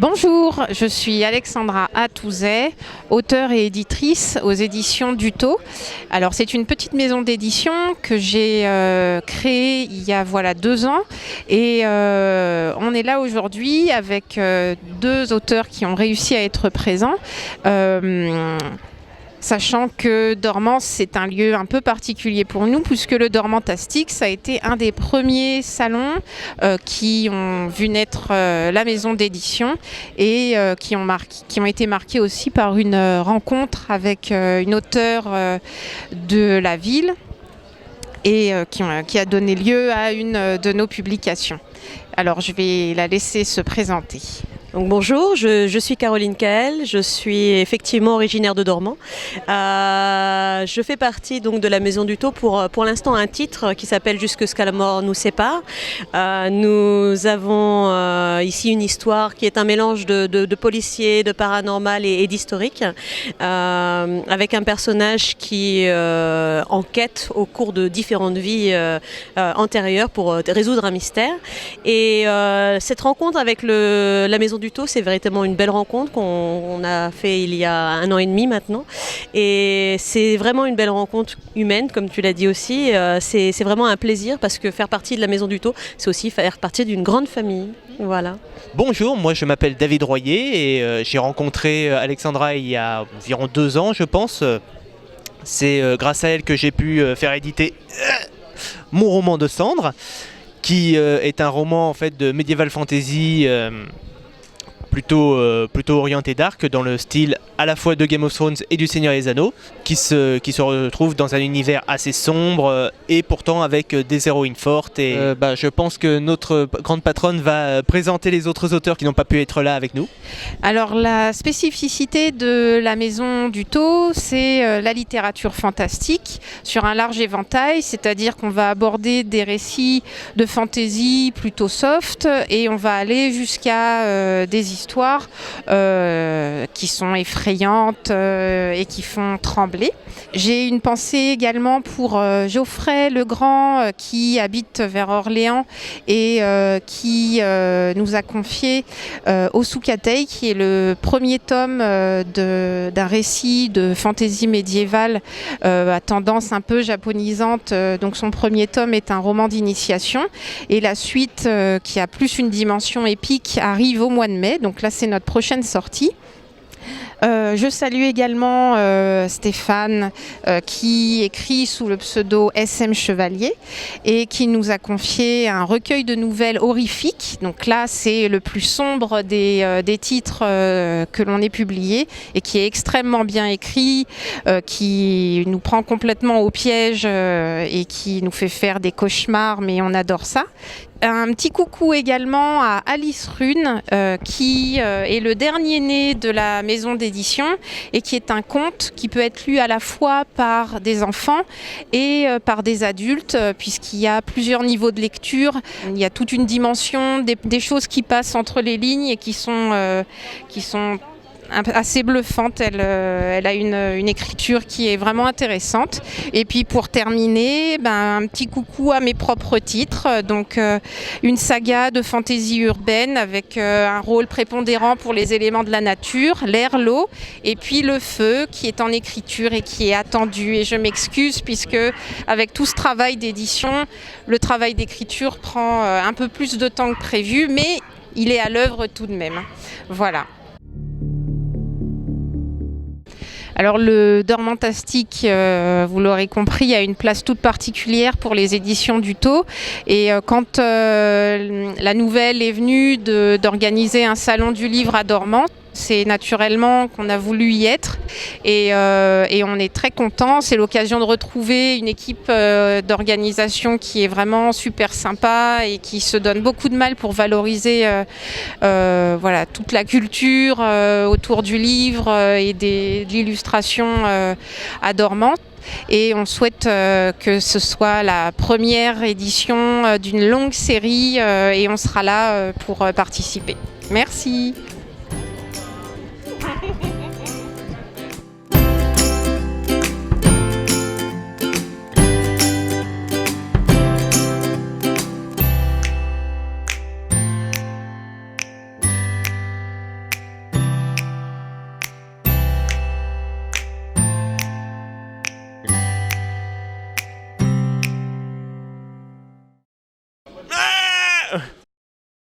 Bonjour, je suis Alexandra Atouzet, auteure et éditrice aux éditions Duto. Alors c'est une petite maison d'édition que j'ai créée il y a 2 ans et on est là aujourd'hui avec 2 auteurs qui ont réussi à être présents. Sachant que Dormance, c'est un lieu un peu particulier pour nous, puisque le Dormantastique, ça a été un des premiers salons qui ont vu naître la maison d'édition et qui ont été marqués aussi par une rencontre avec une auteure de la ville et qui a donné lieu à une de nos publications. Alors je vais la laisser se présenter. Donc bonjour, je suis Caroline Kael, je suis effectivement originaire de Dormans. Je fais partie donc de la Maison Duto pour l'instant un titre qui s'appelle Jusque ce qu'à la mort nous sépare. Nous avons ici une histoire qui est un mélange de policier, de paranormal et d'historique, avec un personnage qui enquête au cours de différentes vies antérieures pour résoudre un mystère. Et cette rencontre avec la Maison Duto, c'est véritablement une belle rencontre qu'on a fait il y a 1 an et demi maintenant. Et c'est vraiment une belle rencontre humaine, comme tu l'as dit aussi. C'est vraiment un plaisir parce que faire partie de la Maison Duto, c'est aussi faire partie d'une grande famille. Voilà. Bonjour, moi je m'appelle David Royer et j'ai rencontré Alexandra il y a environ 2 ans, je pense. C'est grâce à elle que j'ai pu faire éditer mon roman de Cendres, qui est un roman en fait de médiéval fantasy plutôt orienté dark, dans le style à la fois de Game of Thrones et du Seigneur des Anneaux, qui se retrouve dans un univers assez sombre et pourtant avec des héroïnes fortes. Et je pense que notre grande patronne va présenter les autres auteurs qui n'ont pas pu être là avec nous. Alors la spécificité de la Maison Duto, c'est la littérature fantastique sur un large éventail, c'est-à-dire qu'on va aborder des récits de fantasy plutôt soft et on va aller jusqu'à des histoires qui sont effrayantes et qui font trembler. J'ai une pensée également pour Geoffrey le Grand qui habite vers Orléans et qui nous a confié Osukatei, qui est le premier tome d'un récit de fantaisie médiévale à tendance un peu japonisante. Donc son premier tome est un roman d'initiation et la suite qui a plus une dimension épique arrive au mois de mai. Donc là c'est notre prochaine sortie. Je salue également Stéphane qui écrit sous le pseudo SM Chevalier et qui nous a confié un recueil de nouvelles horrifiques. Donc là, c'est le plus sombre des titres que l'on ait publiés et qui est extrêmement bien écrit, qui nous prend complètement au piège et qui nous fait faire des cauchemars, mais on adore ça. Un petit coucou également à Alice Rune qui est le dernier né de la maison d'édition et qui est un conte qui peut être lu à la fois par des enfants et par des adultes puisqu'il y a plusieurs niveaux de lecture. Il y a toute une dimension, des choses qui passent entre les lignes et qui sont assez bluffante. Elle a une écriture qui est vraiment intéressante. Et puis pour terminer, un petit coucou à mes propres titres. Donc une saga de fantaisie urbaine avec un rôle prépondérant pour les éléments de la nature, l'air, l'eau, et puis le feu qui est en écriture et qui est attendu. Et je m'excuse puisque avec tout ce travail d'édition, le travail d'écriture prend un peu plus de temps que prévu, mais il est à l'œuvre tout de même. Voilà. Alors le Dormantastique, vous l'aurez compris, a une place toute particulière pour les éditions Duto. Et quand la nouvelle est venue d'organiser un salon du livre à Dormans, c'est naturellement qu'on a voulu y être et on est très contents. C'est l'occasion de retrouver une équipe d'organisation qui est vraiment super sympa et qui se donne beaucoup de mal pour valoriser toute la culture autour du livre et de l'illustration à Dormans. Et on souhaite que ce soit la première édition d'une longue série et on sera là pour participer. Merci.